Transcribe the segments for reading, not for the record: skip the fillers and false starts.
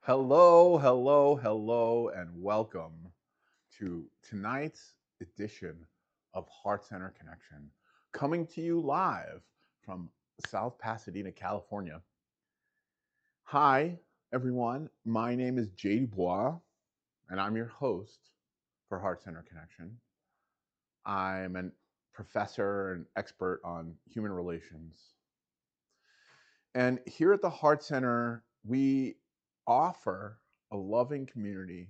Hello, hello, hello, and welcome to tonight's edition of Heart Center Connection, coming to you live from South Pasadena, California. Hi, everyone. My name is Jay Dubois, and I'm your host for Heart Center Connection. I'm a professor and expert on human relations. And here at the Heart Center, we offer a loving community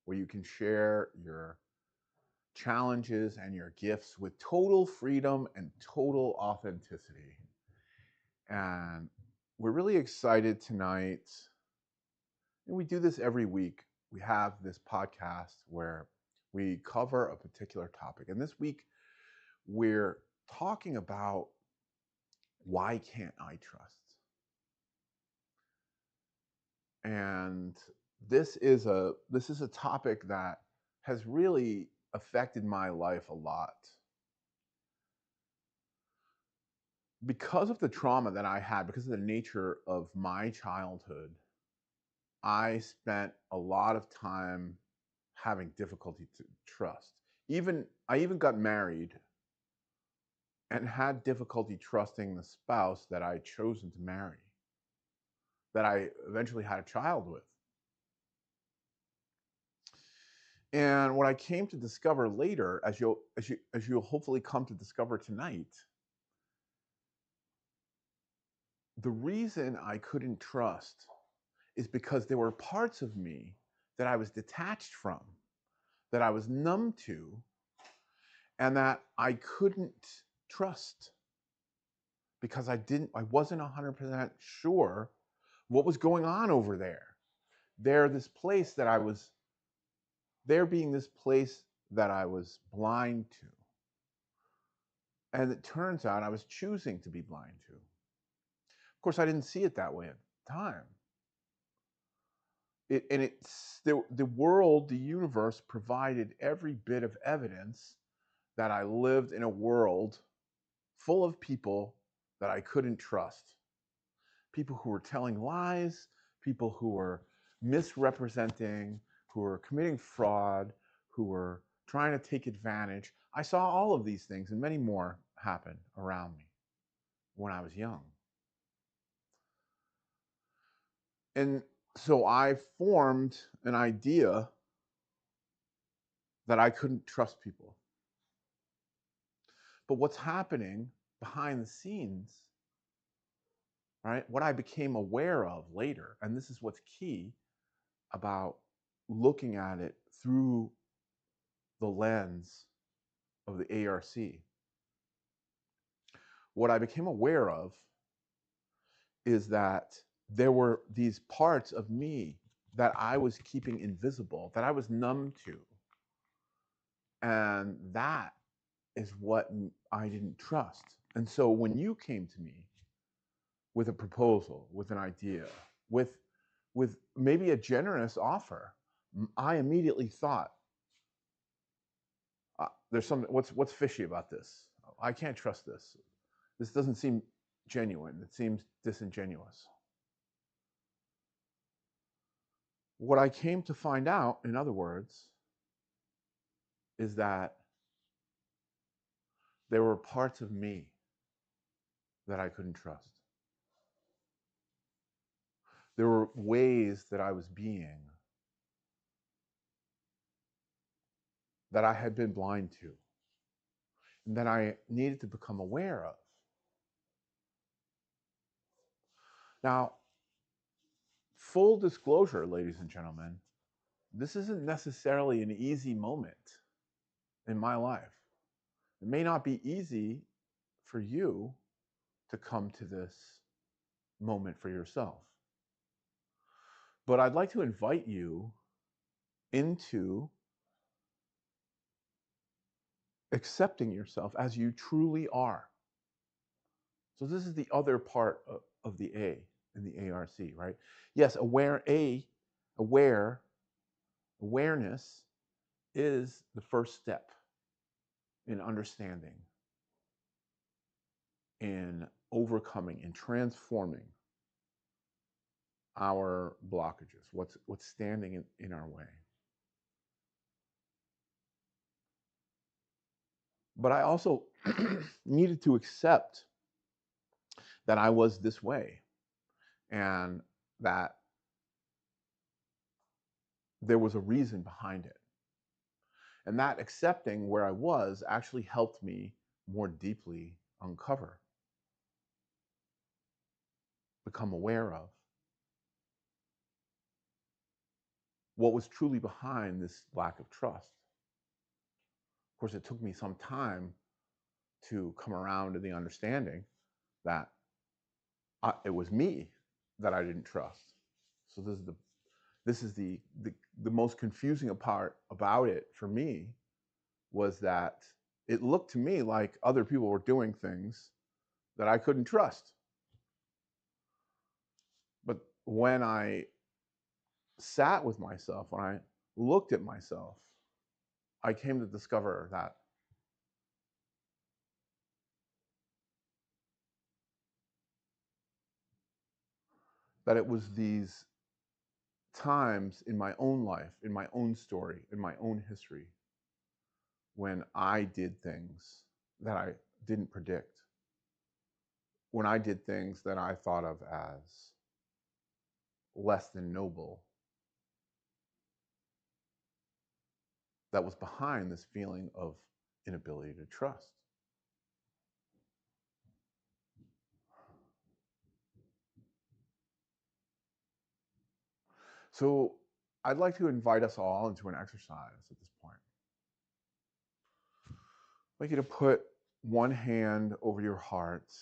where you can share your challenges and your gifts with total freedom and total authenticity. And we're really excited tonight. And we do this every week. We have this podcast where we cover a particular topic. And this week, we're talking about why can't I trust? And this is a topic that has really affected my life a lot because of the trauma that I had, because of the nature of my childhood. I spent a lot of time having difficulty to trust. Even I even got married and had difficulty trusting the spouse that I had chosen to marry, that I eventually had a child with. And what I came to discover later, as you'll hopefully come to discover tonight, the reason I couldn't trust is because there were parts of me that I was detached from, that I was numb to, and that I couldn't trust because I wasn't 100% sure what was going on over there. This place that I was there being this place that I was blind to. And it turns out I was choosing to be blind to. Of course, I didn't see it that way at the time. The world, the universe provided every bit of evidence that I lived in a world full of people that I couldn't trust. People who were telling lies, people who were misrepresenting, who were committing fraud, who were trying to take advantage. I saw all of these things and many more happen around me when I was young. And so I formed an idea that I couldn't trust people. But what's happening behind the scenes, right? What I became aware of later, and this is what's key about looking at it through the lens of the ARC. What I became aware of is that there were these parts of me that I was keeping invisible, that I was numb to. And that is what I didn't trust. And so when you came to me with a proposal, with an idea, with maybe a generous offer, I immediately thought, there's something. What's fishy about this? I can't trust this. This doesn't seem genuine. It seems disingenuous. What I came to find out, in other words, is that there were parts of me that I couldn't trust. There were ways that I was being that I had been blind to and that I needed to become aware of. Now, full disclosure, ladies and gentlemen, this isn't necessarily an easy moment in my life. It may not be easy for you to come to this moment for yourself. But I'd like to invite you into accepting yourself as you truly are. So this is the other part of the A in the ARC, right? Yes, awareness is the first step in understanding, in overcoming, in transforming our blockages, what's standing in our way. But I also needed to accept that I was this way and that there was a reason behind it. And that accepting where I was actually helped me more deeply uncover, become aware of what was truly behind this lack of trust. Of course, it took me some time to come around to the understanding that it was me that I didn't trust. So this is the most confusing part about it for me, was that it looked to me like other people were doing things that I couldn't trust. But when I sat with myself, when I looked at myself, I came to discover that it was these times in my own life, in my own story, in my own history, when I did things that I didn't predict, when I did things that I thought of as less than noble, that was behind this feeling of inability to trust. So I'd like to invite us all into an exercise at this point. I'd like you to put one hand over your heart,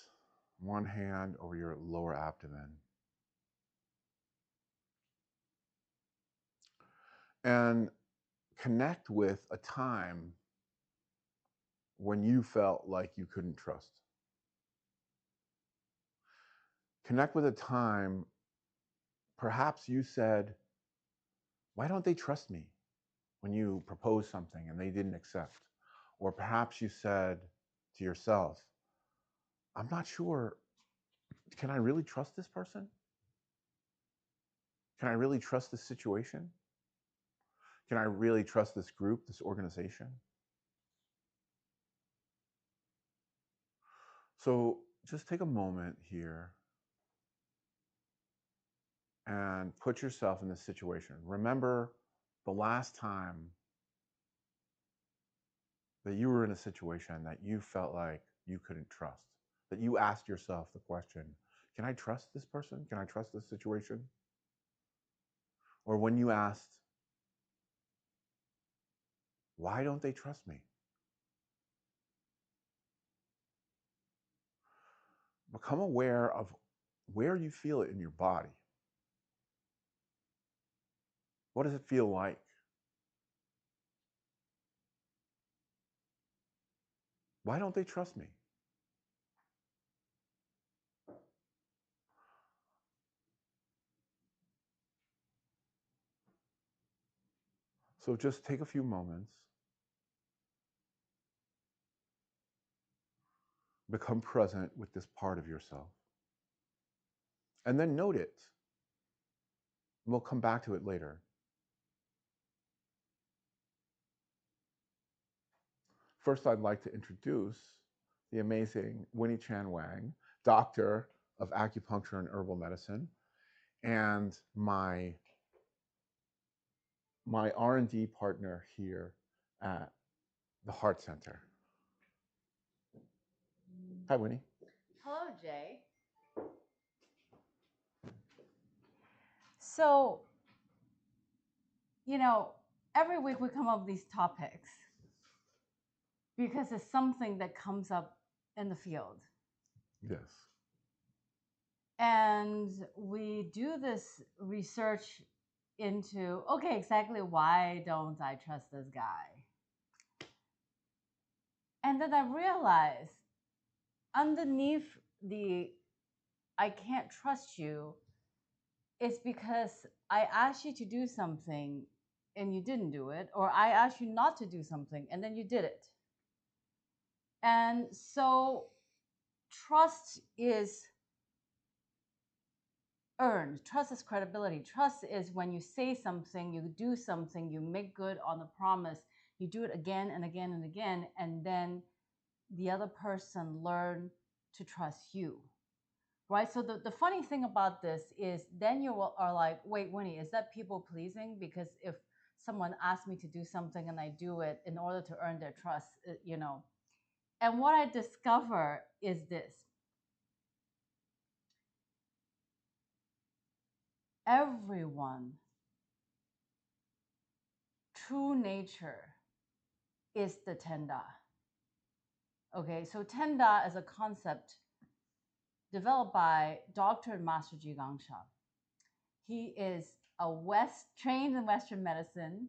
one hand over your lower abdomen, and connect with a time when you felt like you couldn't trust. Connect with a time, perhaps you said, why don't they trust me, when you proposed something and they didn't accept? Or perhaps you said to yourself, I'm not sure, can I really trust this person? Can I really trust this situation? Can I really trust this group, this organization? So just take a moment here and put yourself in this situation. Remember the last time that you were in a situation that you felt like you couldn't trust, that you asked yourself the question, can I trust this person? Can I trust this situation? Or when you asked, why don't they trust me? Become aware of where you feel it in your body. What does it feel like? Why don't they trust me? So just take a few moments, become present with this part of yourself, and then note it. We'll come back to it later. First, I'd like to introduce the amazing Winnie Chan Wang, doctor of acupuncture and herbal medicine, and my R&D partner here at the Heart Center. Hi, Winnie. Hello, Jay. So, every week we come up with these topics because it's something that comes up in the field. Yes. And we do this research into, okay, exactly why don't I trust this guy? And then I realized underneath the I can't trust you, it's because I asked you to do something and you didn't do it, or I asked you not to do something and then you did it. And so trust is earned. Trust is credibility. Trust is when you say something, you do something, you make good on the promise, you do it again and again and again, and then the other person learn to trust you. Right? So the funny thing about this is then you are like, wait, Winnie, is that people pleasing? Because if someone asks me to do something and I do it in order to earn their trust, you know. And what I discover is this: everyone true nature is the tenda. Okay, so tenda is a concept developed by Dr. and Master Ji Gangsha. He is a trained in Western medicine,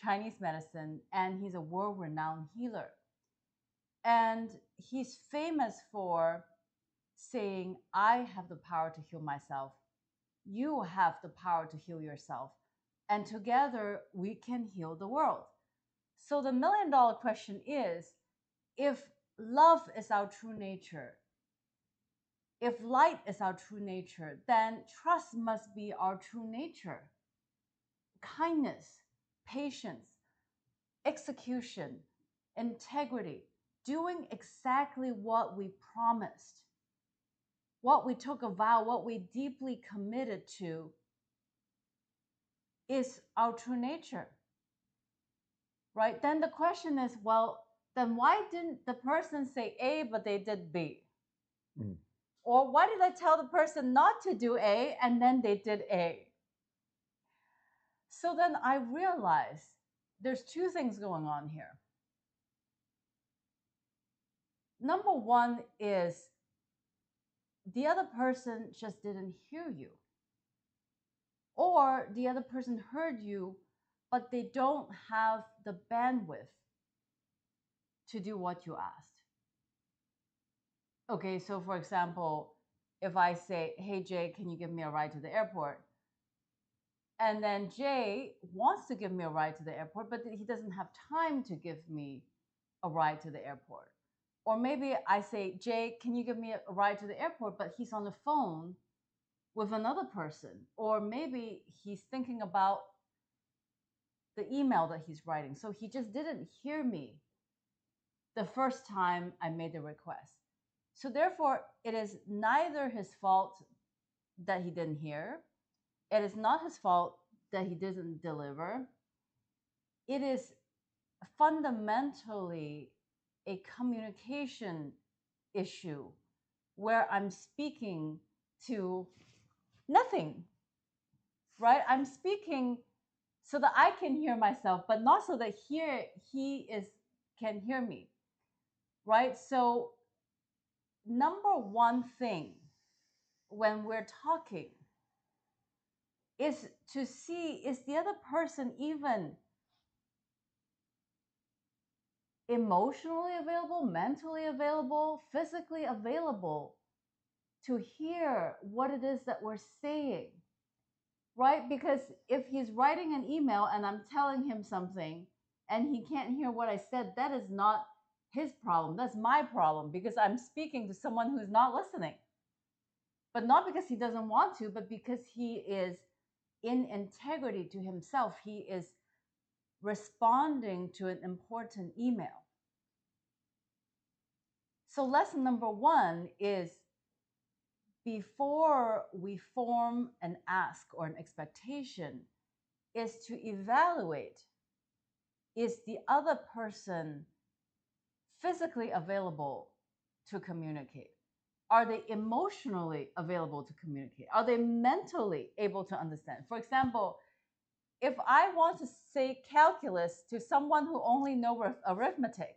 Chinese medicine, and he's a world-renowned healer. And he's famous for saying, I have the power to heal myself. You have the power to heal yourself. And together we can heal the world. So the million-dollar question is, if love is our true nature, if light is our true nature, then trust must be our true nature. Kindness, patience, execution, integrity, doing exactly what we promised, what we took a vow, what we deeply committed to, is our true nature. Right? Then the question is, well, then why didn't the person say A but they did B? Mm. Or why did I tell the person not to do A and then they did A? So then I realized there's two things going on here. Number one is the other person just didn't hear you. Or the other person heard you, but they don't have the bandwidth to do what you asked. Okay, so for example, if I say, hey, Jay, can you give me a ride to the airport? And then Jay wants to give me a ride to the airport, but he doesn't have time to give me a ride to the airport. Or maybe I say, Jay, can you give me a ride to the airport? But he's on the phone with another person. Or maybe he's thinking about the email that he's writing. So he just didn't hear me the first time I made the request. So therefore, it is neither his fault that he didn't hear. It is not his fault that he didn't deliver. It is fundamentally a communication issue where I'm speaking to nothing, right? I'm speaking so that I can hear myself, but not so that can hear me, right? So number one thing when we're talking is to see, is the other person even emotionally available, mentally available, physically available to hear what it is that we're saying, right? Because if he's writing an email and I'm telling him something and he can't hear what I said, that is not his problem. That's my problem, because I'm speaking to someone who's not listening. But not because he doesn't want to, but because he is in integrity to himself. He is responding to an important email. So lesson number one is, before we form an ask or an expectation, is to evaluate, is the other person physically available to communicate? Are they emotionally available to communicate? Are they mentally able to understand? For example, if I want to say calculus to someone who only knows arithmetic,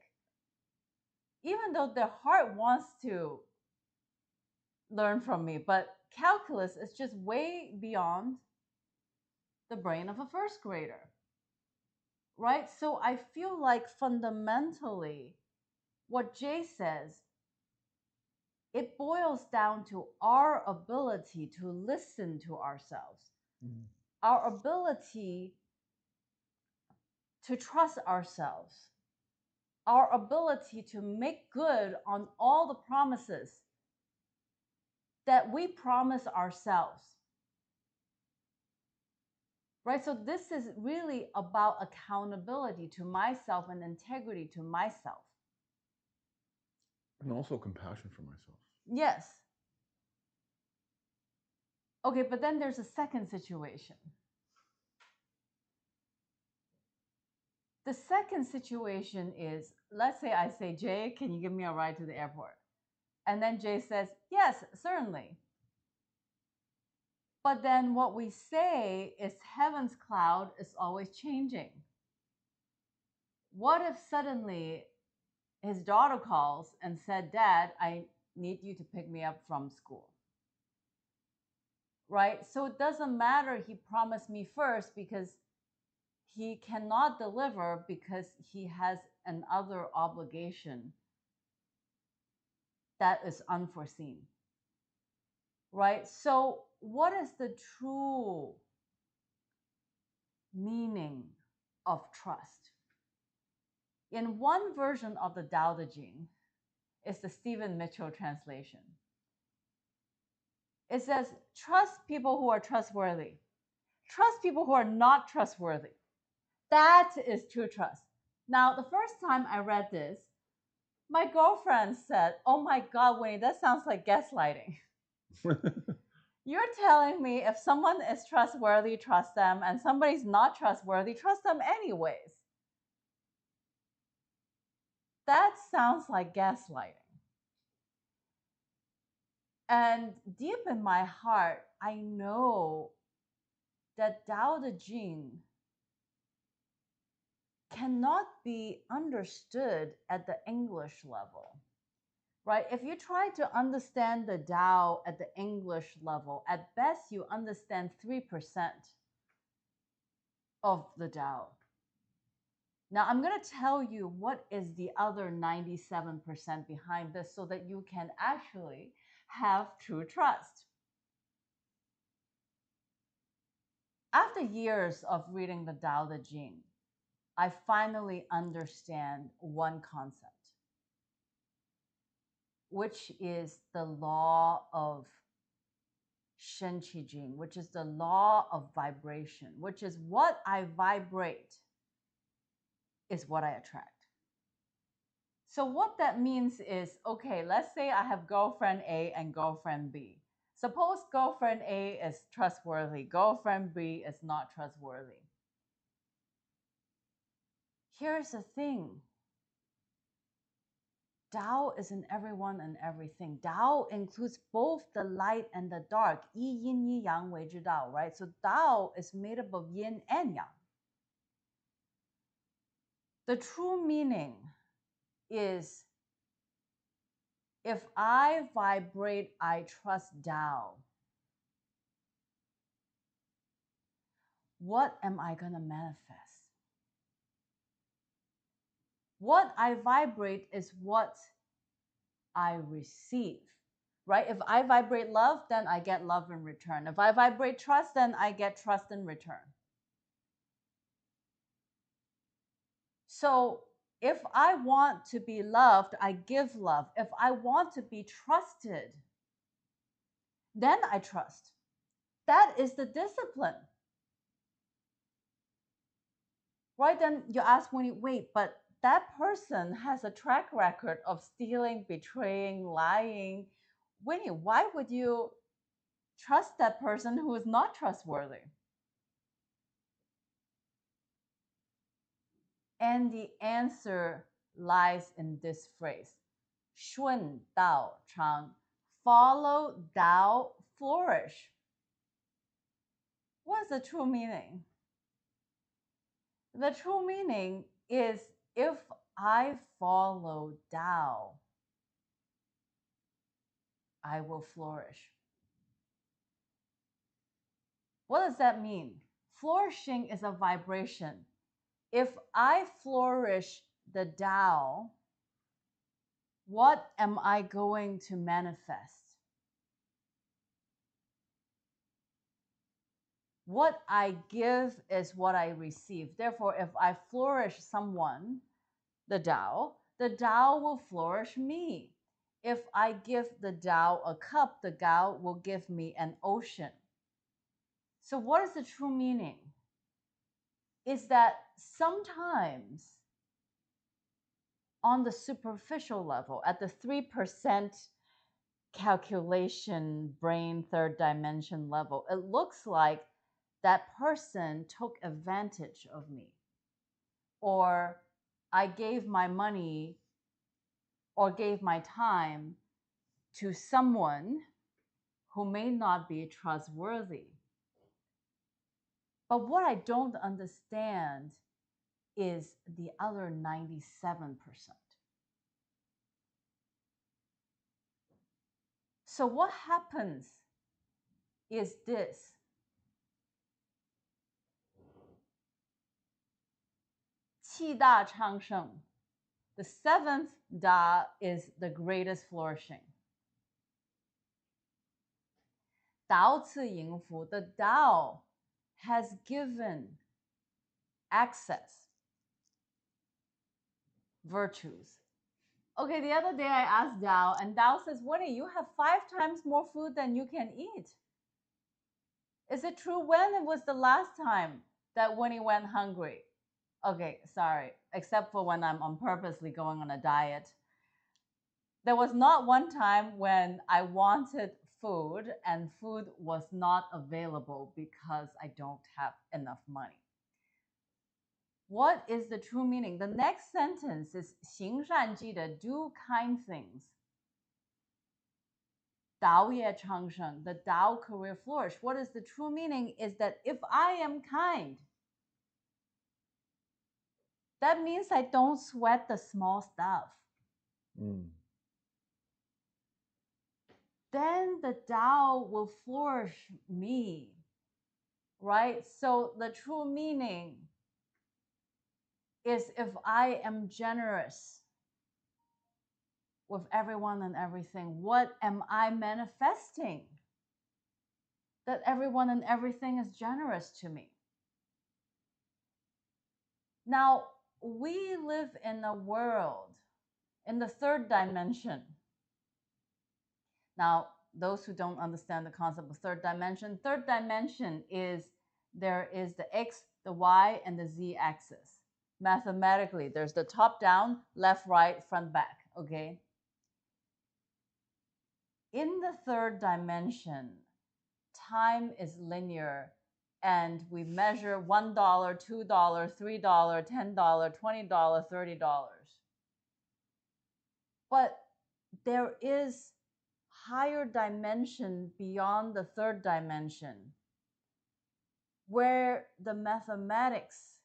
even though their heart wants to learn from me, but calculus is just way beyond the brain of a first grader, right? So I feel like fundamentally what Jay says, it boils down to our ability to listen to ourselves, our ability to trust ourselves, our ability to make good on all the promises that we promise ourselves. right? So this is really about accountability to myself and integrity to myself. And also compassion for myself. Yes. Okay, but then there's a second situation. The second situation is, let's say I say, Jay, can you give me a ride to the airport? And then Jay says, yes, certainly. But then what we say is heaven's cloud is always changing. What if suddenly his daughter calls and said, Dad, I need you to pick me up from school? Right? So it doesn't matter he promised me first because he cannot deliver because he has another obligation that is unforeseen. Right? So, what is the true meaning of trust? In one version of the Tao Te Ching, is the Stephen Mitchell translation. It says, trust people who are trustworthy. Trust people who are not trustworthy. That is true trust. Now, the first time I read this, my girlfriend said, oh my God, Winnie, that sounds like gaslighting. You're telling me if someone is trustworthy, trust them, and somebody's not trustworthy, trust them anyways. That sounds like gaslighting. And deep in my heart, I know that Tao Te Ching cannot be understood at the English level, right? If you try to understand the Tao at the English level, at best you understand 3% of the Tao. Now, I'm going to tell you what is the other 97% behind this so that you can actually have true trust. After years of reading the Tao Te Ching, I finally understand one concept, which is the law of Shen Qi Jing, which is the law of vibration, which is what I vibrate is what I attract. So what that means is, okay, let's say I have girlfriend A and girlfriend B. Suppose girlfriend A is trustworthy, girlfriend B is not trustworthy. Here's the thing. Tao is in everyone and everything. Tao includes both the light and the dark. Yi yin yi yang wei zhi Dao, right? So Tao is made up of yin and yang. The true meaning is if I vibrate, I trust Tao. What am I going to manifest? What I vibrate is what I receive, right? If I vibrate love, then I get love in return. If I vibrate trust, then I get trust in return. So if I want to be loved, I give love. If I want to be trusted, then I trust. That is the discipline. Right? Then you ask Winnie, wait, but that person has a track record of stealing, betraying, lying. Winnie, why would you trust that person who is not trustworthy? And the answer lies in this phrase, 顺道常, follow Tao, flourish. What is the true meaning? The true meaning is if I follow Tao, I will flourish. What does that mean? Flourishing is a vibration. If I flourish the Tao, what am I going to manifest? What I give is what I receive. Therefore, if I flourish someone, the Tao will flourish me. If I give the Tao a cup, the Tao will give me an ocean. So what is the true meaning? is that sometimes on the superficial level, at the 3% calculation brain third dimension level, it looks like that person took advantage of me, or I gave my money or gave my time to someone who may not be trustworthy. But what I don't understand is the other 97%. So what happens is this: 气大昌盛. The seventh Da is the greatest flourishing. Dao Ci Ying Fu, the Tao has given access, virtues. Okay, the other day I asked Dao, and Dao says, Winnie, you have 5 times more food than you can eat. Is it true? When it was the last time that Winnie went hungry? Okay, sorry, except for when I'm on purposely going on a diet. There was not one time when I wanted food and food was not available because I don't have enough money. What is the true meaning? The next sentence is 行善积德, do kind things. 道业昌盛, the Tao career flourish. What is the true meaning is that if I am kind, that means I don't sweat the small stuff. Then the Tao will flourish me, right? So the true meaning is if I am generous with everyone and everything, what am I manifesting? That everyone and everything is generous to me. Now, we live in a world in the third dimension. Now, those who don't understand the concept of third dimension is there is the X, the Y, and the Z axis. Mathematically, there's the top down, left, right, front, back, okay? In the third dimension, time is linear, and we measure $1, $2, $3, $10, $20, $30. But there is higher dimension beyond the third dimension where the mathematics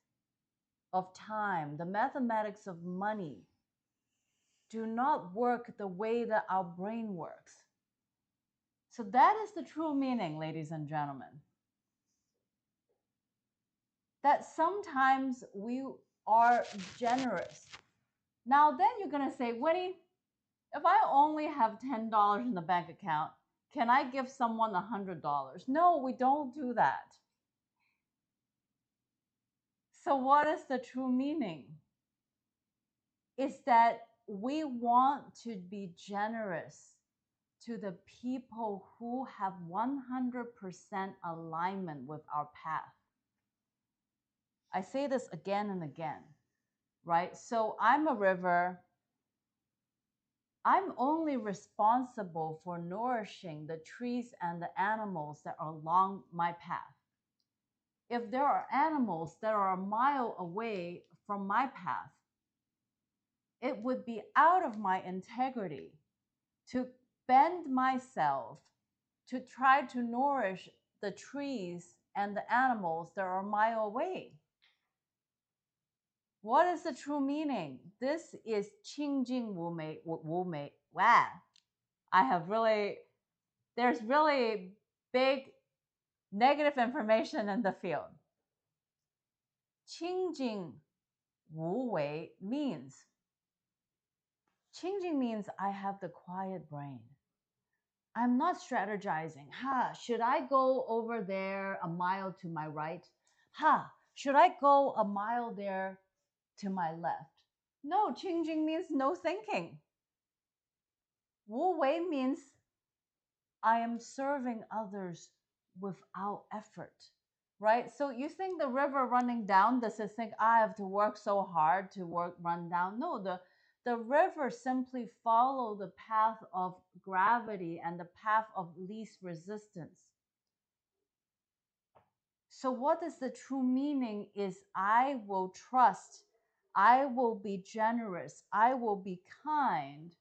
of time, the mathematics of money do not work the way that our brain works. So that is the true meaning, ladies and gentlemen. That sometimes we are generous. Now then you're gonna say, Winnie, if I only have $10 in the bank account, can I give someone $100? No, we don't do that. So what is the true meaning? Is that we want to be generous to the people who have 100% alignment with our path. I say this again and again, right? So I'm a river. I'm only responsible for nourishing the trees and the animals that are along my path. If there are animals that are a mile away from my path, it would be out of my integrity to bend myself to try to nourish the trees and the animals that are a mile away. What is the true meaning? This is Qingjing Wu Mei. Wow. There's really big negative information in the field. Qingjing Wu Wei means I have the quiet brain. I'm not strategizing. Should I go over there a mile to my right? Should I go a mile there to my left? No, Qingjing means no thinking. Wu Wei means I am serving others without effort. right? So you think the river running down, does it think I have to work so hard to run down? No, the river simply follow the path of gravity and the path of least resistance. So what is the true meaning is I will trust, I will be generous, I will be kind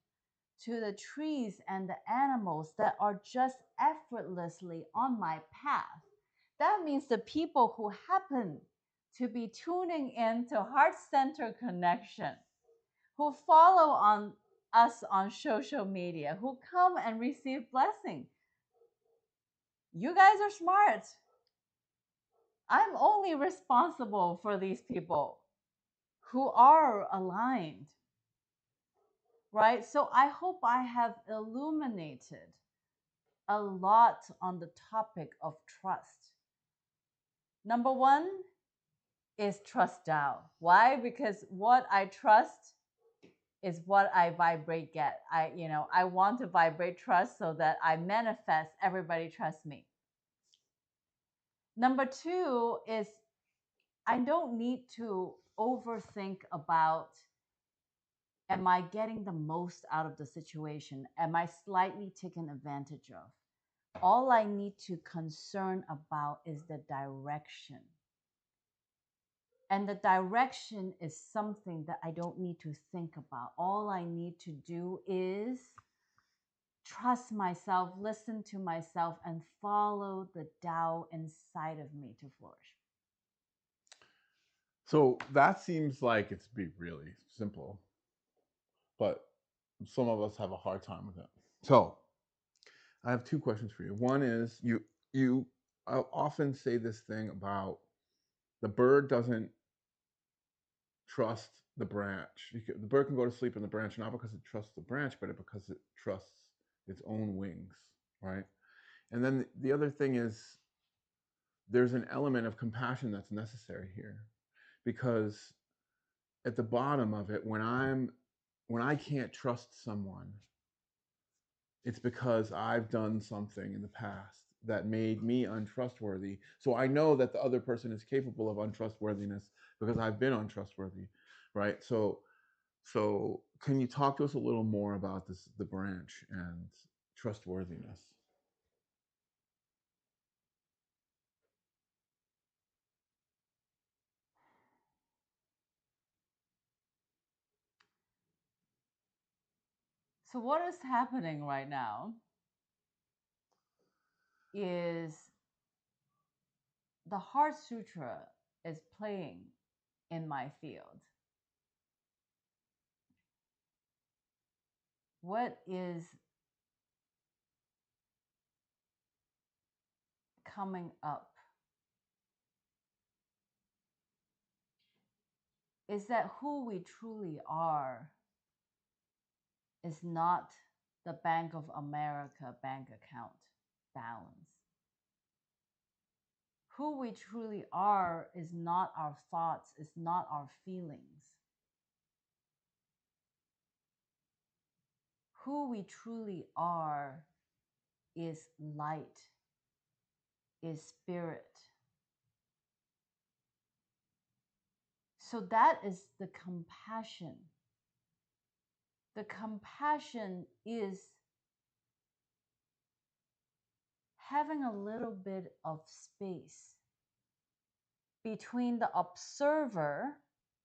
to the trees and the animals that are just effortlessly on my path. That means the people who happen to be tuning in to heart center connection, who follow on us on social media, who come and receive blessing. You guys are smart. I'm only responsible for these people who are aligned, right? So I hope I have illuminated a lot on the topic of trust. Number one is trust Tao. Why? Because what I trust is what I vibrate get. I want to vibrate trust so that I manifest everybody trusts me. Number two is I don't need to overthink about, am I getting the most out of the situation? Am I slightly taken advantage of? All I need to concern about is the direction. And the direction is something that I don't need to think about. All I need to do is trust myself, listen to myself, and follow the Tao inside of me to flourish. So that seems like it's be really simple, but some of us have a hard time with it. So I have two questions for you. One is you often say this thing about the bird doesn't trust the branch. The bird can go to sleep in the branch not because it trusts the branch, but because it trusts its own wings, right? And then the other thing is there's an element of compassion that's necessary here, because at the bottom of it, when I can't trust someone, it's because I've done something in the past that made me untrustworthy. So I know that the other person is capable of untrustworthiness because I've been untrustworthy, right? So can you talk to us a little more about this, the branch and trustworthiness? So, what is happening right now is the Heart Sutra is playing in my field. What is coming up is that who we truly are is not the Bank of America bank account balance. Who we truly are is not our thoughts, is not our feelings. Who we truly are is light, is spirit. So that is the compassion. The compassion is having a little bit of space between the observer,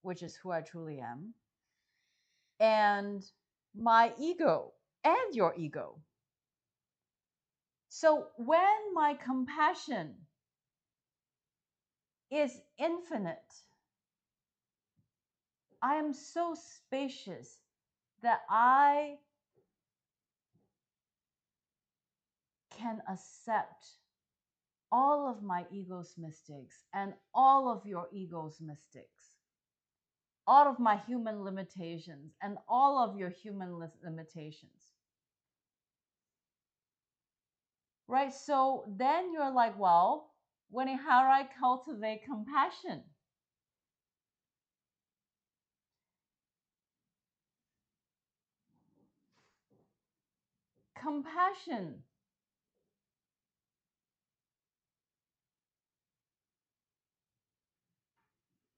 which is who I truly am, and my ego and your ego. So when my compassion is infinite, I am so spacious that I can accept all of my ego's mistakes and all of your ego's mistakes, all of my human limitations and all of your human limitations. Right? So then you're like, well, Winnie, how do I cultivate compassion? Compassion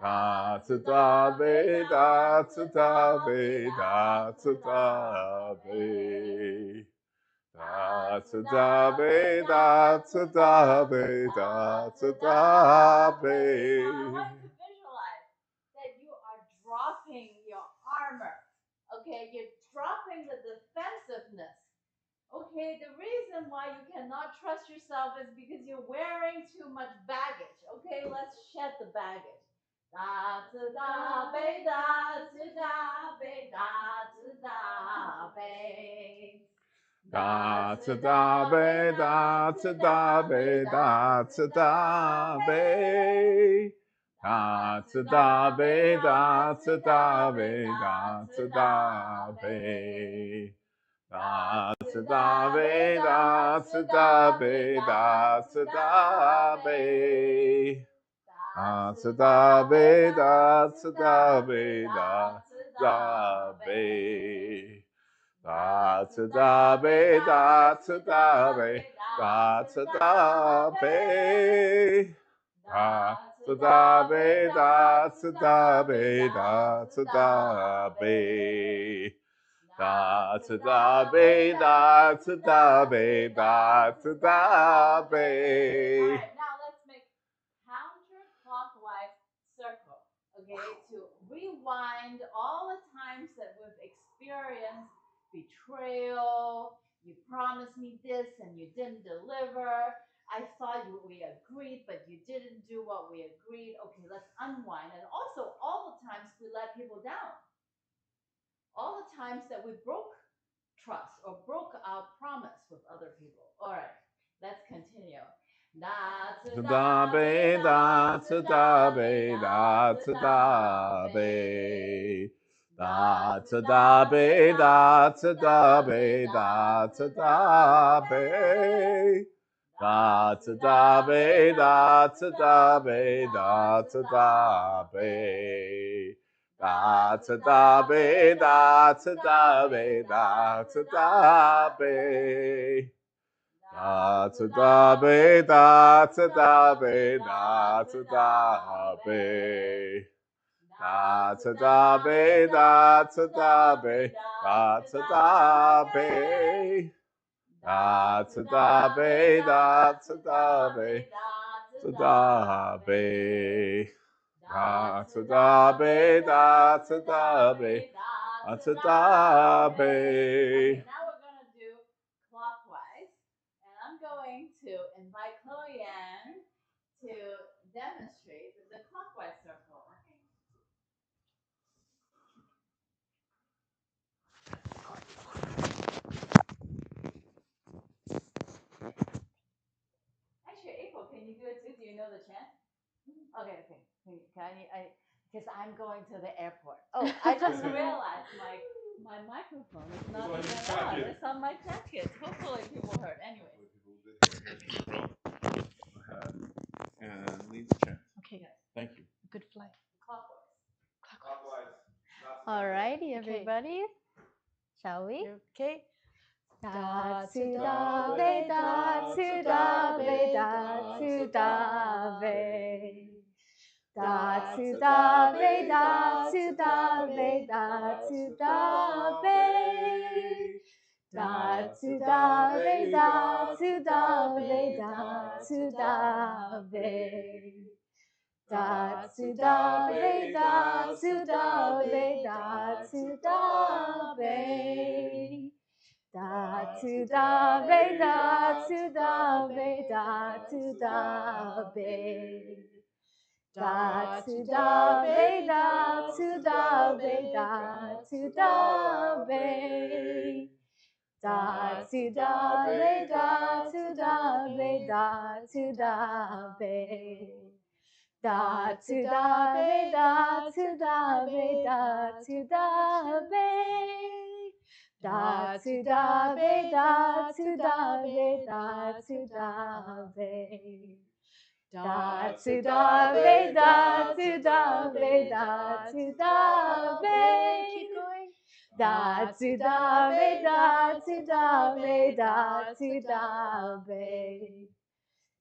Da to da be da to da be da to da be. Da to da be da to da be da to da be. Now I want to visualize that you are dropping your armor. Okay, you're dropping the defensiveness. Okay, the reason why you cannot trust yourself is because you're wearing too much baggage. Okay, let's shed the baggage. Da to da be da to da be da to da be. Da to da be da to da be da to da be. Da to da be da to da be da to da be. Da to da be da to da be da to da be. Da to da be da to da be da da be. Da to da be da to da be da to da be. Da to da be da to da be da to da be. Da to da be da to da be da to da be. All right, now let's make counterclockwise circle. Okay, to rewind all the times that we've experienced betrayal. You promised me this and you didn't deliver. I thought we agreed, but you didn't do what we agreed. Okay, let's unwind. And also, all the times we let people down, all the times that we broke trust or broke our promise with other people. All right, let's continue. Da to Da be da to da be da to da be. Da to da be da to da be da to da be. Da to da be da to da be da to da be. Da to da be da to da be da to da be. Da to da be da to da be da to da be. Da to da be da to da be da to da be. Da to da be da to da be to da be. Da to da be da to da be da to da be. Okay, now we're gonna do clockwise, and I'm going to invite Chloe Ann to demonstrate the clockwise circle. Actually, April, can you do it too? Do you know the chant? Okay, okay. Because I'm going to the airport. Oh, I just realized my microphone is not even on. It's on my jacket. Hopefully, people heard. Anyway. Go ahead and lead the chant. Okay. Yes. Thank you. Good flight. Clockwise. Clockwise. Alrighty, everybody. Shall we? Okay. Da to da be da to da be da to da be. Da to da be da to da be da to da be. Da to da be da to da be da to da be. Da to da be da to da be da to da be. Da to da be da to da be da to da be. Da to da be da to da be da to da be. Da to da be da to da be da to da be. Da to da be da to da be da to da be. Da to da be da to da be da to da be. Da to da be da to da be da to da be. Keep going. Da to da be da to da be da to da be.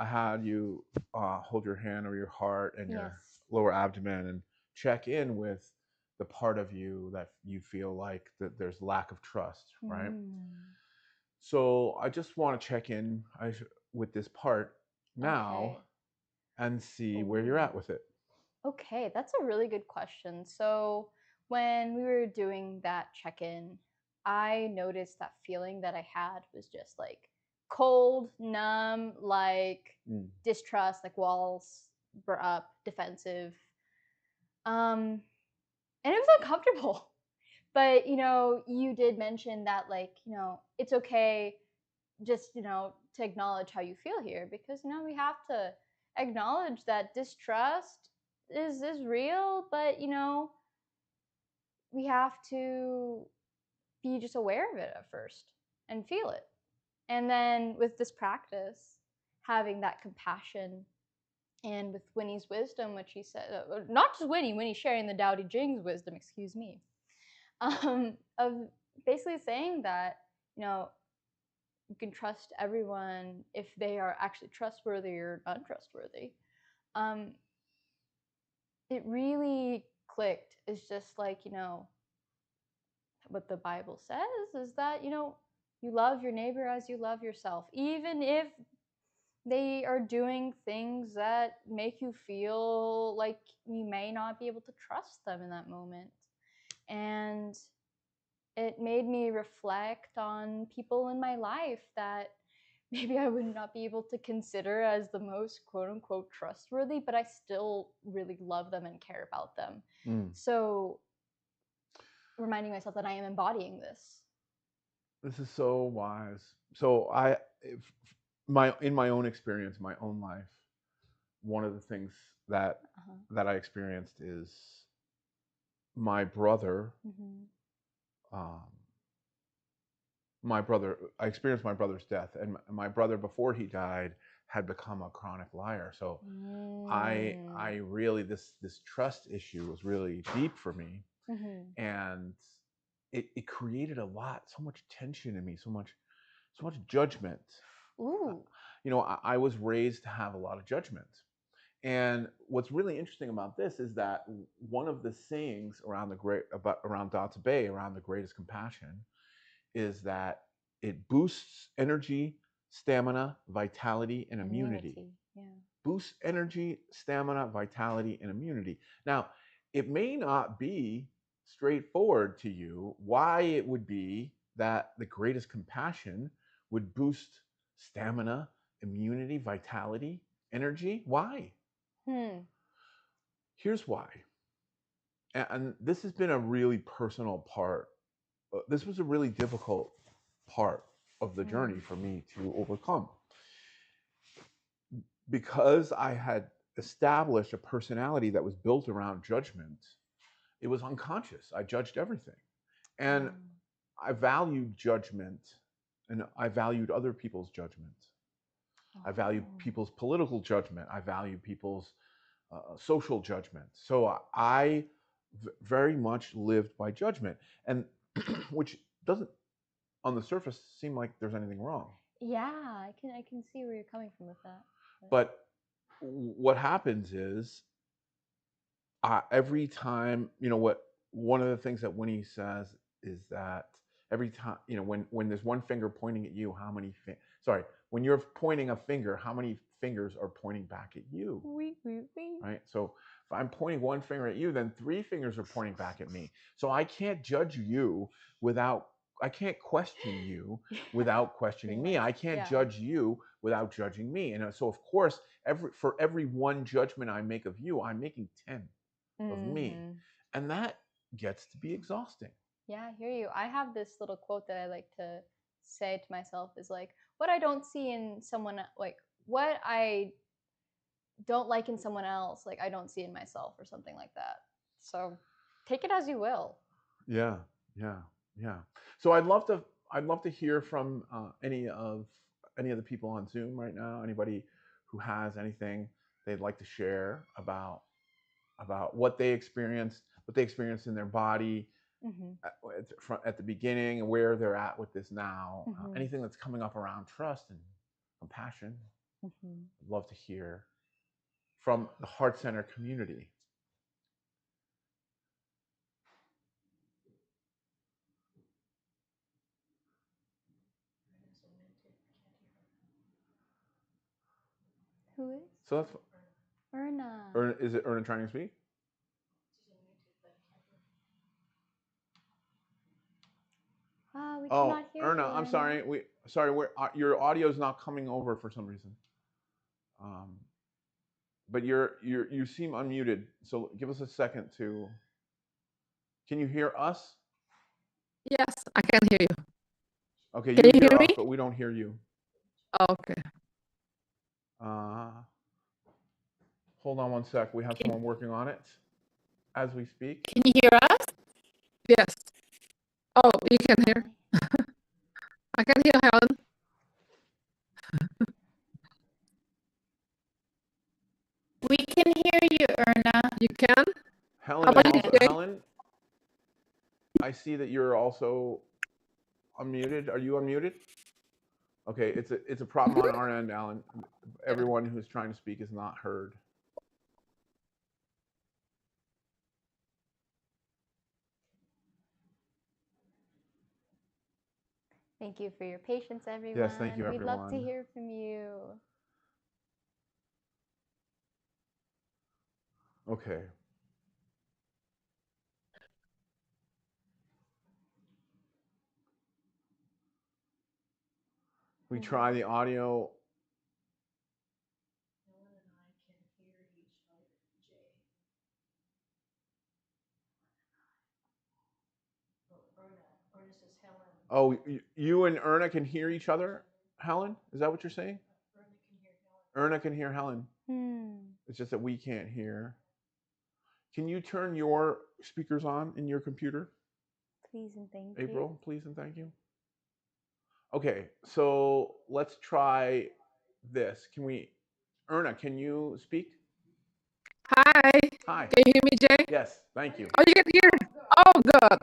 I had you hold your hand over your heart and your Yes. lower abdomen and check in with the part of you that you feel like that there's lack of trust, right? So I just want to check in with this part now Okay. and see where you're at Ooh. with it. Okay, that's a really good question. So, when we were doing that check in, I noticed that feeling that I had was just like cold, numb, like Mm. distrust, like walls were up, defensive. And it was uncomfortable. But, you did mention that, like, it's okay just, to acknowledge how you feel here because, we have to acknowledge that distrust is real, but, we have to be just aware of it at first and feel it. And then with this practice, having that compassion and with Winnie's wisdom, which he said, not just Winnie sharing the Tao Te Ching's wisdom, excuse me, of basically saying that, you can trust everyone if they are actually trustworthy or untrustworthy. Um, it really clicked. It's just like, what the Bible says is that, you love your neighbor as you love yourself, even if they are doing things that make you feel like you may not be able to trust them in that moment. And it made me reflect on people in my life that maybe I would not be able to consider as the most quote unquote trustworthy, but I still really love them and care about them. So reminding myself that I am embodying this. This is so wise. So in my own experience, my own life, one of the things that that I experienced is my brother. Um, I experienced my brother's death, and my brother before he died had become a chronic liar. So I really this trust issue was really deep for me, and it created so much tension in me, so much judgment. Ooh. I was raised to have a lot of judgment. And what's really interesting about this is that one of the sayings around around Dao Bei, around the greatest compassion, is that it boosts energy, stamina, vitality, and immunity. Yeah. Boosts energy, stamina, vitality, and immunity. Now, it may not be straightforward to you why it would be that the greatest compassion would boost stamina, immunity, vitality, energy. Why? Here's why. And this has been a really personal part. This was a really difficult part of the journey for me to overcome. Because I had established a personality that was built around judgment, it was unconscious. I judged everything. And I valued judgment, and I valued other people's judgment. I valued people's political judgment. I valued people's social judgment. So I very much lived by judgment, and which doesn't, on the surface, seem like there's anything wrong. Yeah, I can see where you're coming from with that. But what happens is, every time, one of the things that Winnie says is that every time, when there's one finger pointing at you, when you're pointing a finger, how many fingers are pointing back at you? Right? So if I'm pointing one finger at you, then 3 fingers are pointing back at me. So I can't judge you I can't question you without questioning me. I can't judge you without judging me. And so, of course, for every one judgment I make of you, I'm making 10 of me. And that gets to be exhausting. Yeah, I hear you. I have this little quote that I like to say to myself is like, what I don't see in someone, like what I don't like in someone else, like I don't see in myself or something like that. So take it as you will. Yeah, yeah, yeah. So I'd love to hear from any of the people on Zoom right now. Anybody who has anything they'd like to share about what they experienced in their body at the beginning, and where they're at with this now. Anything that's coming up around trust and compassion. I'd love to hear from the Heart Center community. Who is? So that's Erna. Is it Erna trying to speak? We Oh, cannot hear Erna, you, I'm sorry. Your audio is not coming over for some reason. But you seem unmuted. So give us a second to. Can you hear us? Yes, I can hear you. Okay, Can you you hear hear us, me? but we don't hear you. Okay. Hold on one sec. We have someone working on it as we speak. Can you hear us? Yes. Oh, you can hear. I can hear Helen. We can hear you, Erna. You can? Helen, How about you, Jay? Helen, I see that you're also unmuted. Are you unmuted? Okay, it's a problem on our end, Alan. Everyone who's trying to speak is not heard. Thank you for your patience, everyone. Yes, thank you, We'd love to everyone. hear from you. Okay. We try the audio. Helen and I can hear each other, Jay. Oh, Erna says Helen. Oh, you and Erna can hear each other, Helen? Is that what you're saying? Erna can hear Helen. Erna can hear Helen. It's just that we can't hear. Can you turn your speakers on in your computer? Please and thank you. April, please and thank you. Okay, so let's try this. Erna, can you speak? Hi. Hi. Can you hear me, Jay? Yes, thank you. Oh, you can hear? Oh, good.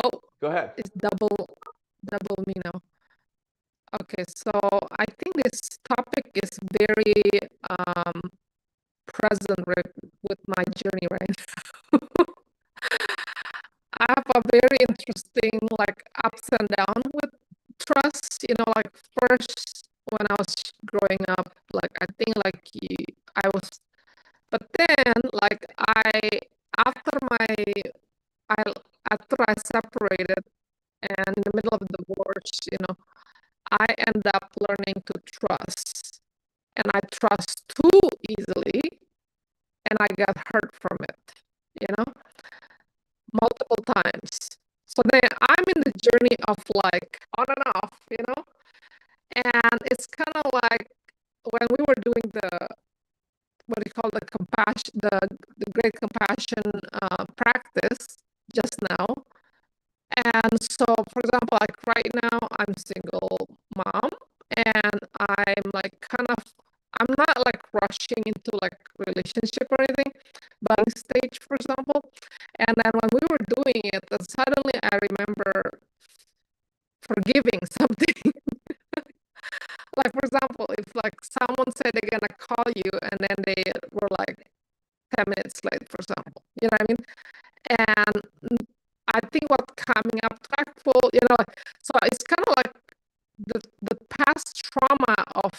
Oh, Go ahead. it's double me now. Okay, so I think this topic is very present with my journey right now. I have a very interesting ups and down with trust. First when I was growing up, I think I was, but then I after my I after I separated and in the middle of the divorce, I end up learning to trust, and I trust too easily, and I got hurt from it, multiple times. So then I'm in the journey of on and off, and it's kind of like when we were doing what do you call the compassion, the great compassion practice just now. And so, for example, right now, I'm single mom, and I'm not rushing into relationship or anything, but stage, for example. And then when we were doing it, then suddenly I remember forgiving something. For example, if someone said they're gonna call you and then they were 10 minutes late, for example, you know what I mean? And I think what's coming up tactful, so it's kind of the past trauma of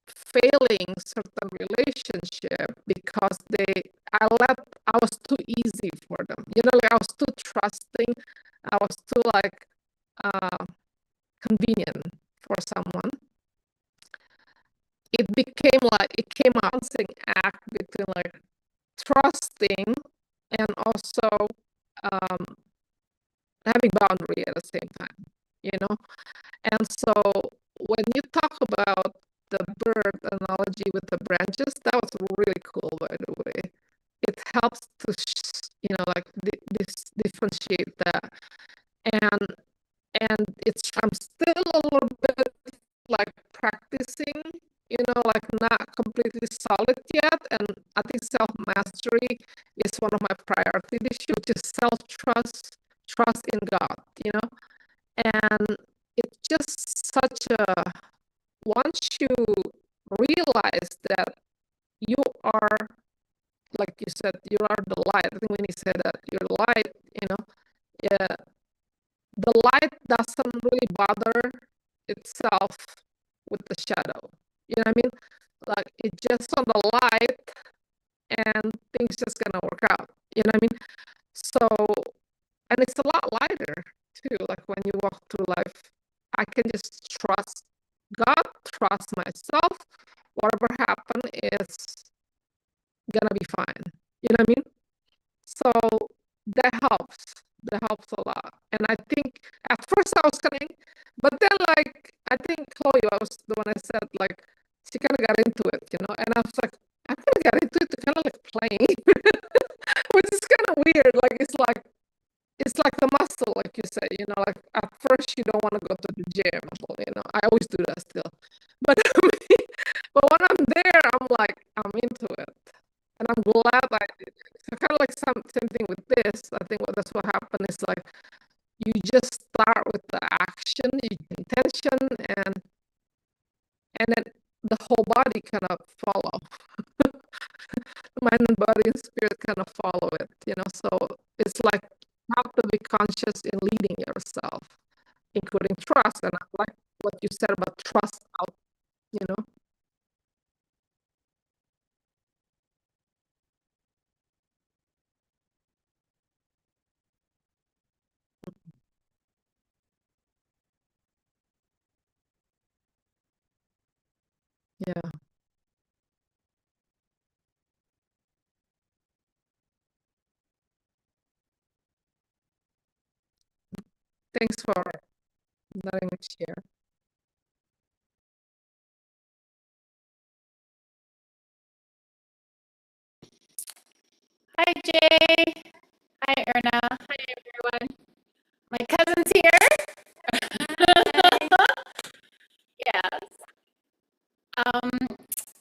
failing certain relationship because I was too easy for them. I was too trusting. I was too convenient for someone. It came a balancing act between trusting and also having boundary at the same time, And so when you talk about the bird analogy with the branches, that was really cool, by the way. It helps to, differentiate that. And I'm still a little bit practicing, not completely solid yet. And I think self-mastery is one of my priority issues, which is self-trust, trust in God, And it just such a, once you realize that you are, like you said, you are the light. I think when you said that you're the light, yeah, the light doesn't really bother itself with the shadow. You know what I mean? Like it just on the light and things just gonna work out. You know what I mean? So, and it's a lot lighter too. Like when you walk through life, I can just trust God, trust myself. Whatever happen is gonna be fine. You know what I mean? So that helps. That helps a lot. And I think at first I was kind of, but then like I think Chloe was the one I said like she kind of got into it, and I was like I kind of got into it to kind of like playing, which is kind of weird. Like it's like the muscle, like you say, like at first you don't want to go to the gym. I always do that still, but but when I'm there, I'm like I'm into it. And I'm glad I did it. So kind of like same thing with this. I think that's what happened is like you just start with the action, intention, and then the whole body kind of follow. Mind and body and spirit kind of follow it, So it's like you have to be conscious in leading yourself, including trust. And I like what you said about trust out, you know. Yeah. Thanks for letting me share. Hi, Jay. Hi, Erna. Hi, everyone. My cousin's here. Yes. Um,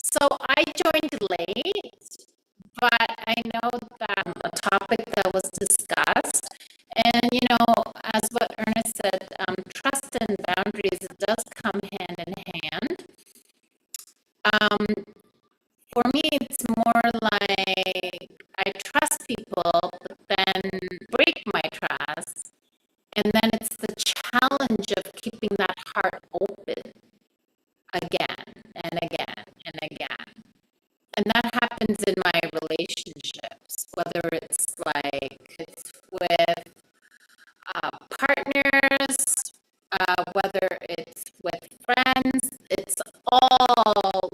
so I joined late, but I know that a topic that was discussed, and as what Ernest said, trust and boundaries, it does come hand in hand. Um, for me, it's more like I trust people, but then break my trust. And then it's the challenge of keeping that heart open again and again and again. And that happens in my relationships, whether it's with partners, whether it's with friends, it's all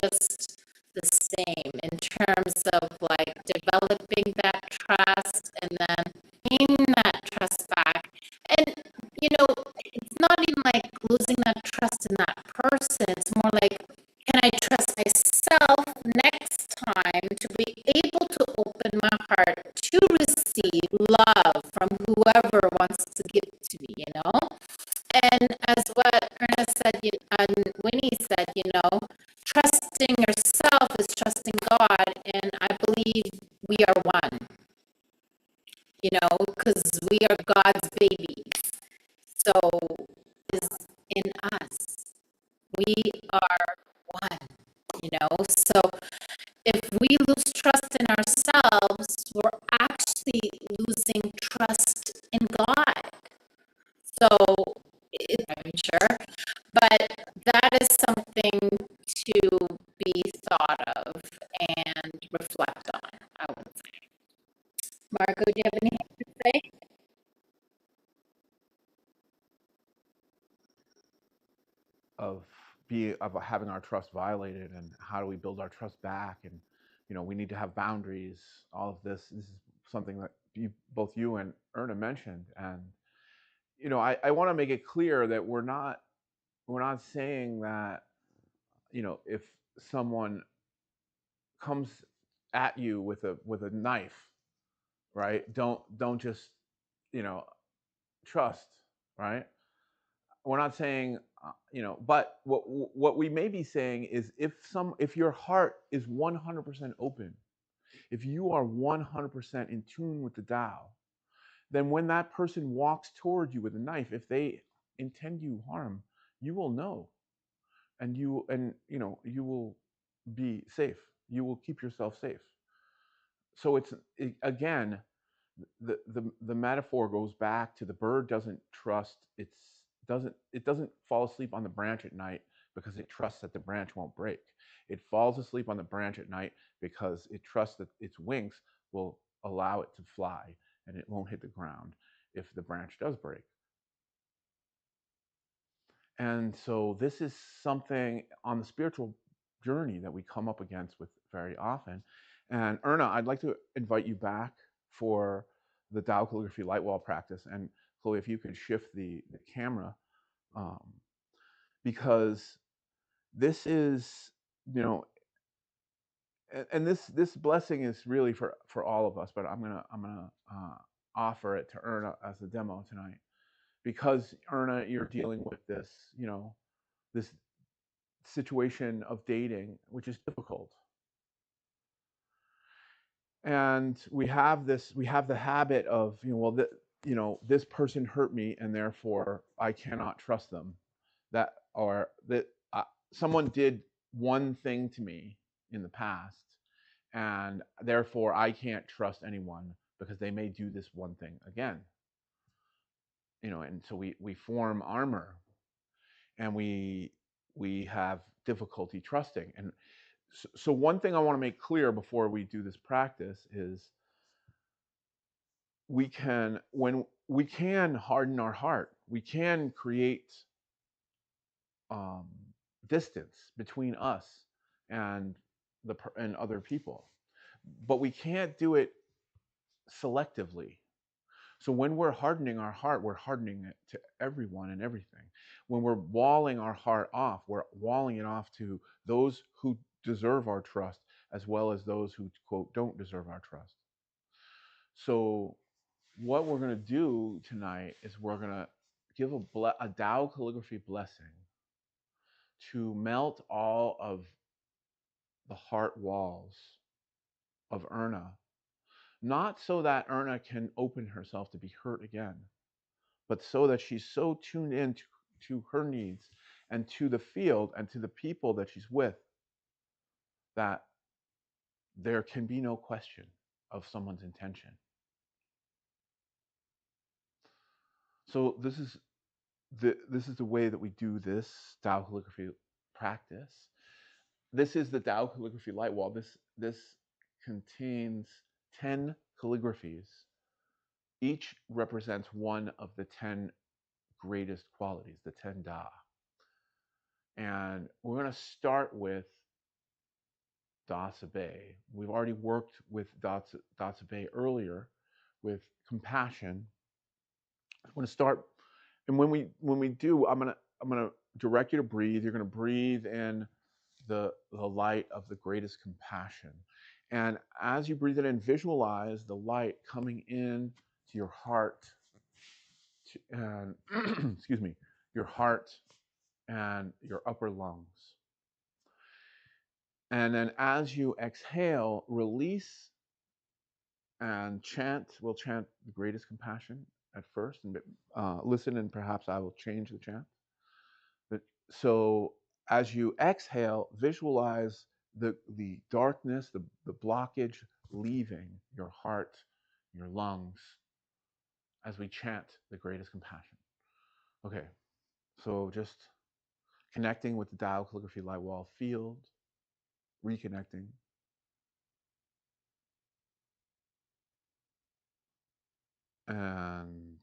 just the same in terms of like developing that trust and then gaining that trust back. And, it's not even like losing that trust in that person. It's more like, can I trust myself next time to be able to open my heart to receive love from whoever wants to give it to me, And as what Ernest said, and Winnie said, trusting yourself is trusting God, and I believe we are one, because we are God's babies. So is in us. We are one, So if we lose trust in ourselves, we're actually losing trust in God. So, I'm sure, but that is something to be thought of and reflect on, I would say. Margot, do you have anything to say? Of having our trust violated, and how do we build our trust back, and we need to have boundaries. All of this is something that both you and Erna mentioned, and I want to make it clear that we're not saying that if someone comes at you with a knife, right, don't just trust, right. We're not saying but what we may be saying is if your heart is 100% open, if you are 100% in tune with the Tao, then when that person walks towards you with a knife, if they intend you harm, you will know, and you will be safe. You will keep yourself safe. So again, the metaphor goes back to the bird doesn't trust it doesn't fall asleep on the branch at night because it trusts that the branch won't break. It falls asleep on the branch at night because it trusts that its wings will allow it to fly and it won't hit the ground if the branch does break. And so this is something on the spiritual journey that we come up against with very often. And Erna, I'd like to invite you back for the Tao calligraphy light wall practice. And Chloe, if you could shift the camera, um, because this is, and this blessing is really for all of us. But I'm gonna offer it to Erna as a demo tonight, because Erna, you're dealing with this, this situation of dating, which is difficult. And we have the habit of, this person hurt me and therefore I cannot trust them. Someone did one thing to me in the past, and therefore I can't trust anyone because they may do this one thing again. And so we form armor, and we have difficulty trusting. And so one thing I want to make clear before we do this practice is we can harden our heart. We can create distance between us and and other people, but we can't do it selectively. So when we're hardening our heart, we're hardening it to everyone and everything. When we're walling our heart off, we're walling it off to those who deserve our trust, as well as those who, quote, don't deserve our trust. So what we're going to do tonight is we're going to give a Tao calligraphy blessing to melt all of the heart walls of Erna, not so that Erna can open herself to be hurt again, but so that she's so tuned in to her needs and to the field and to the people that she's with that there can be no question of someone's intention. So this is the way that we do this Tao calligraphy practice. This is the Tao calligraphy light wall. This contains 10 calligraphies. Each represents one of the 10 greatest qualities, the 10 Da. And we're going to start with Da Bei. We've already worked with Da Bei earlier with compassion. I'm going to start, and when we do, I'm gonna direct you to breathe. You're going to breathe in the light of the greatest compassion, and as you breathe it in, visualize the light coming in to your heart, and excuse me, your heart and your upper lungs. And then as you exhale, release and chant. We'll chant the greatest compassion at first, and listen, and perhaps I will change the chant. But so as you exhale, visualize the darkness, the blockage leaving your heart, your lungs, as we chant the greatest compassion. Okay, so just connecting with the Tao calligraphy light wall field, reconnecting. And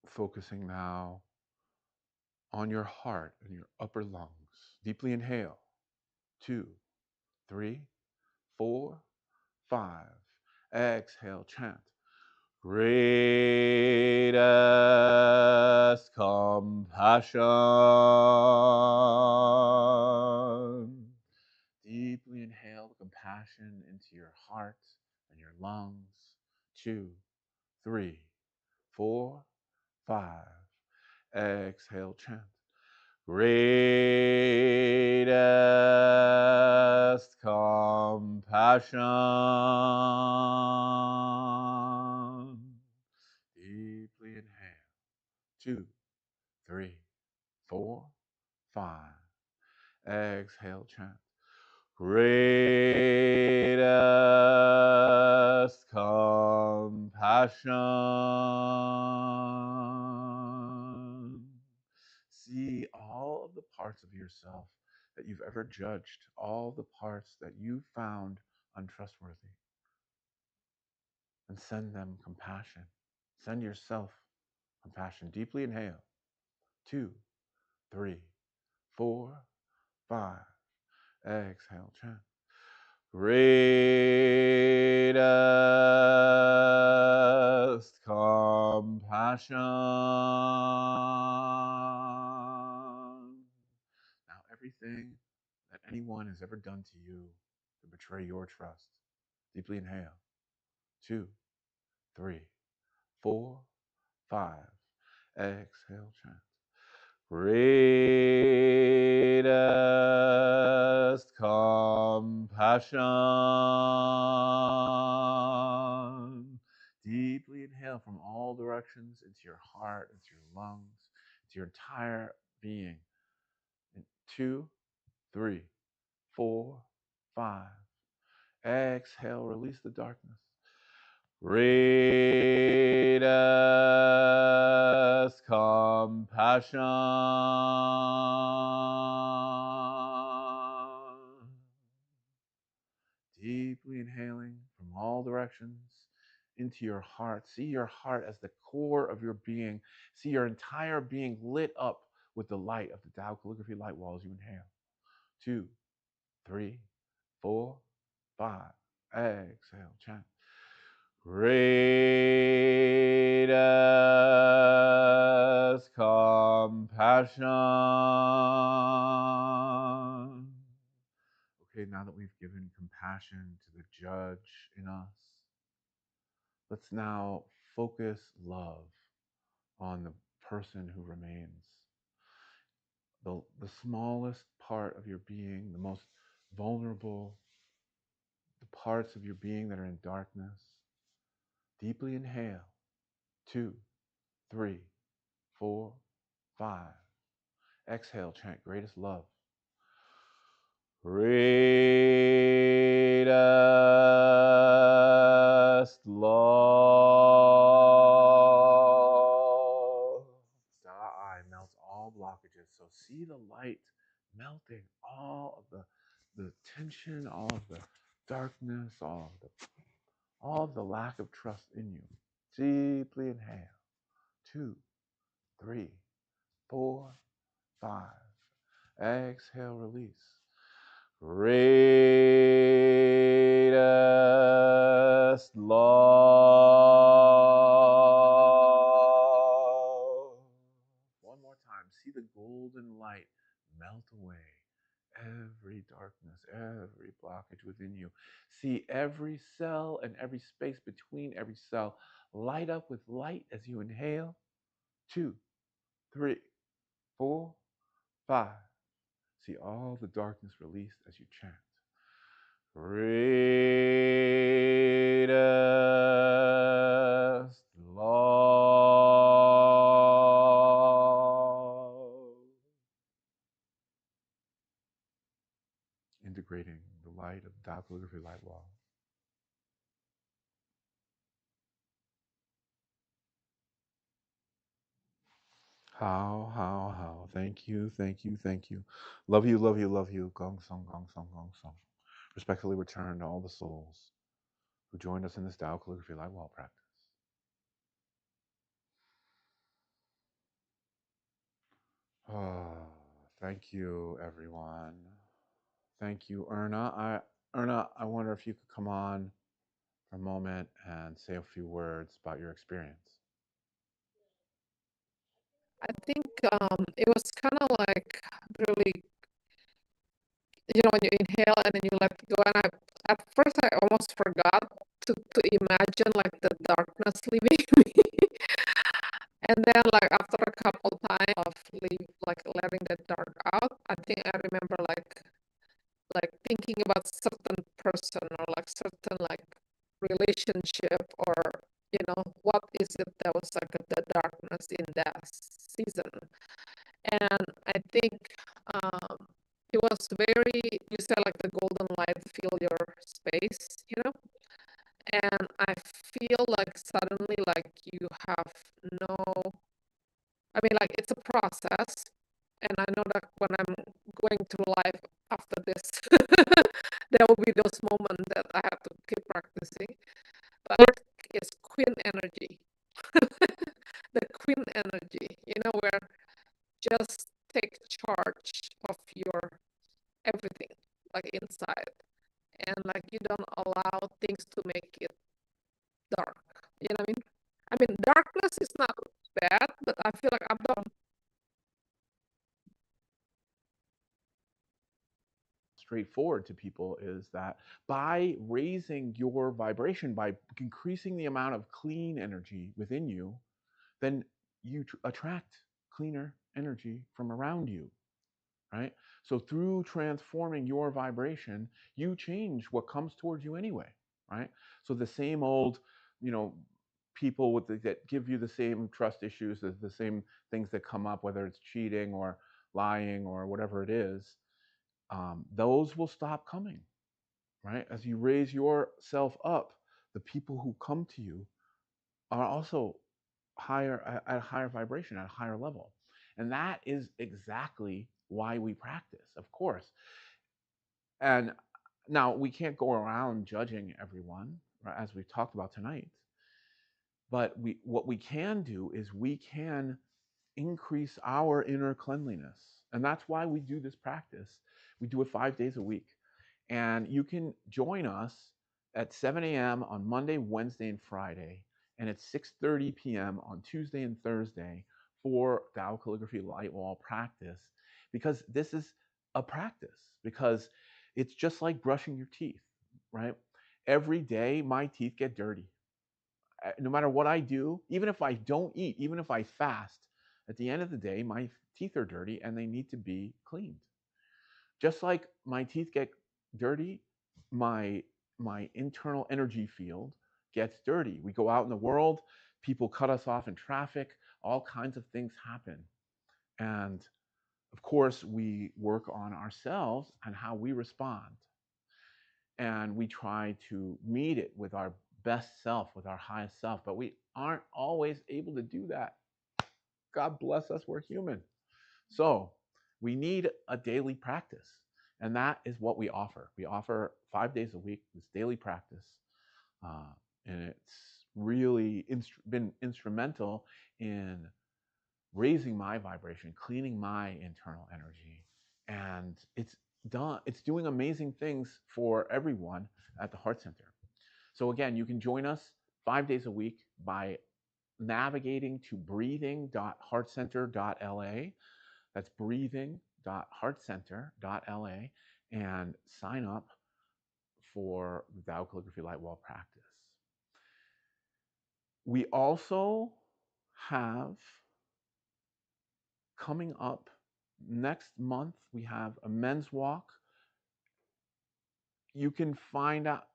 focusing now on your heart and your upper lungs. Deeply inhale. 2, 3, 4, 5. Exhale, chant. Greatest compassion. Deeply inhale the compassion into your heart and your lungs. 2, 3, 4, 5. Exhale, chant. Greatest compassion. Deeply inhale. Exhale, chant. Greatest compassion. See all of the parts of yourself that you've ever judged, all the parts that you found untrustworthy, and send them compassion. Send yourself compassion. Deeply inhale. 2, 3, 4, 5. Exhale, chant. Greatest compassion. Now, everything that anyone has ever done to you to betray your trust, deeply inhale. 2, 3, 4, 5. Exhale, chant. Greatest compassion. Deeply inhale from all directions into your heart, into your lungs, into your entire being. In 2, 3, 4, 5. Exhale, release the darkness. Greatest compassion. Deeply inhaling from all directions into your heart. See your heart as the core of your being. See your entire being lit up with the light of the Tao calligraphy light wall as you inhale. 2, 3, 4, 5. Exhale, chant. Greatest compassion. Okay, now that we've given compassion to the judge in us, let's now focus love on the person who remains. The smallest part of your being, the most vulnerable, the parts of your being that are in darkness. Deeply inhale. 2, 3, 4, 5. Exhale, chant greatest love. Greatest love. Eye melts all blockages. So see the light melting all of the tension, all of the darkness, all of the lack of trust in you. Deeply inhale. 2, 3, 4, 5. Exhale, release. Greatest love. One more time. See the golden light melt away every darkness, every blockage within you. See every cell and every space between every cell light up with light as you inhale. 2, 3, 4, 5. See all the darkness released as you chant. Greatest love. Integrating the light of the Tao calligraphy light wall. How. Thank you, thank you, thank you. Love you, love you, love you. Gong song, gong song, gong song. Respectfully return to all the souls who joined us in this Tao calligraphy light wall practice. Oh, thank you, everyone. Thank you, Erna. I wonder if you could come on for a moment and say a few words about your experience. I think it was kind of like really, when you inhale and then you let go. And at first I almost forgot to imagine like the darkness leaving me. And then like after a couple times of letting the dark out, I think I remember like thinking about certain person or like certain like relationship or what is it that was like the darkness in that season. And I think it was very, you said like the golden light fill your space, and I feel like suddenly like you have no, I mean like it's a process, and I know that when I'm going through life after this, there will be those moments that I have to keep practicing. But Earth is queen energy, the queen energy, where just take charge of your everything, like inside, and like you don't allow things to make it dark. You know what I mean? I mean, darkness is not bad, but I feel like I'm done. Straightforward to people is that by raising your vibration, by increasing the amount of clean energy within you, then you attract cleaner energy from around you, right? So through transforming your vibration, you change what comes towards you anyway, right? So the same old, you know, people that give you the same trust issues, the same things that come up, whether it's cheating or lying or whatever it is, those will stop coming, right? As you raise yourself up, the people who come to you are also higher at a higher vibration, at a higher level. And that is exactly why we practice, of course. And now we can't go around judging everyone, right, as we've talked about tonight. But what we can do is we can increase our inner cleanliness. And that's why we do this practice. We do it 5 days a week. And you can join us at 7 a.m. on Monday, Wednesday, and Friday, and at 6:30 p.m. on Tuesday and Thursday for Tao Calligraphy Light Wall practice, because this is a practice, because it's just like brushing your teeth, right? Every day my teeth get dirty. No matter what I do, even if I don't eat, even if I fast, at the end of the day, my teeth are dirty and they need to be cleaned. Just like my teeth get dirty, my my internal energy field gets dirty. We go out in the world, people cut us off in traffic, all kinds of things happen. And of course, we work on ourselves and how we respond. And we try to meet it with our best self, with our highest self, but we aren't always able to do that. God bless us, we're human. So we need a daily practice. And that is what we offer. We offer 5 days a week, this daily practice. Uh, and it's really been instrumental in raising my vibration, cleaning my internal energy. And it's doing amazing things for everyone at the Heart Center. So again, you can join us 5 days a week by navigating to breathing.heartcenter.la. That's breathing.heartcenter.la, and sign up for the Tao Calligraphy Light Wall practice. We also have coming up next month, we have a men's walk. You can find out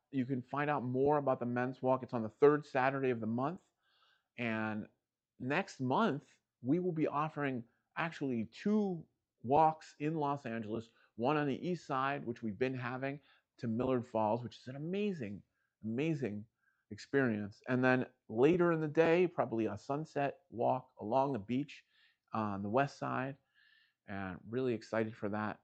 more about the men's walk. It's on the third Saturday of the month. And next month, we will be offering actually 2 walks in Los Angeles, one on the east side, which we've been having, to Millard Falls, which is an amazing, amazing experience. And then later in the day, probably a sunset walk along the beach on the west side. And really excited for that.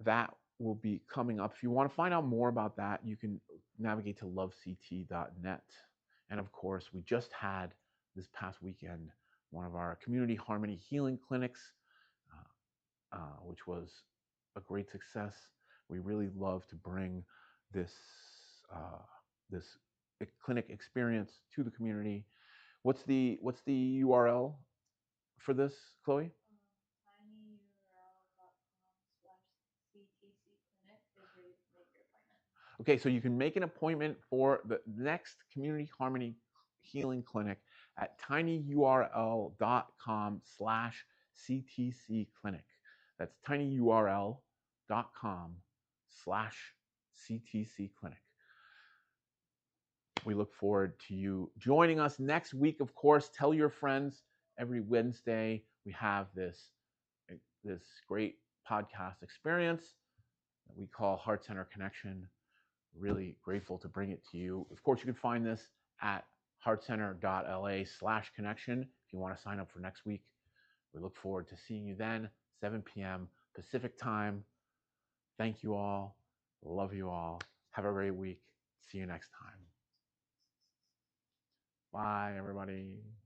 That will be coming up. If you want to find out more about that, you can navigate to lovect.net. And of course, we just had this past weekend one of our community harmony healing clinics, which was a great success. We really love to bring this this clinic experience to the community. What's the URL for this, Chloe? tinyurl.com/ctcclinic is where you can make your appointment. Okay, so you can make an appointment for the next Community Harmony Healing Clinic at tinyurl.com/CTC Clinic. That's tinyurl.com/CTC Clinic. We look forward to you joining us next week. Of course, tell your friends. Every Wednesday we have this great podcast experience that we call Heart Center Connection. Really grateful to bring it to you. Of course, you can find this at heartcenter.la/connection if you want to sign up for next week. We look forward to seeing you then, 7 p.m. Pacific time. Thank you all. Love you all. Have a great week. See you next time. Bye, everybody.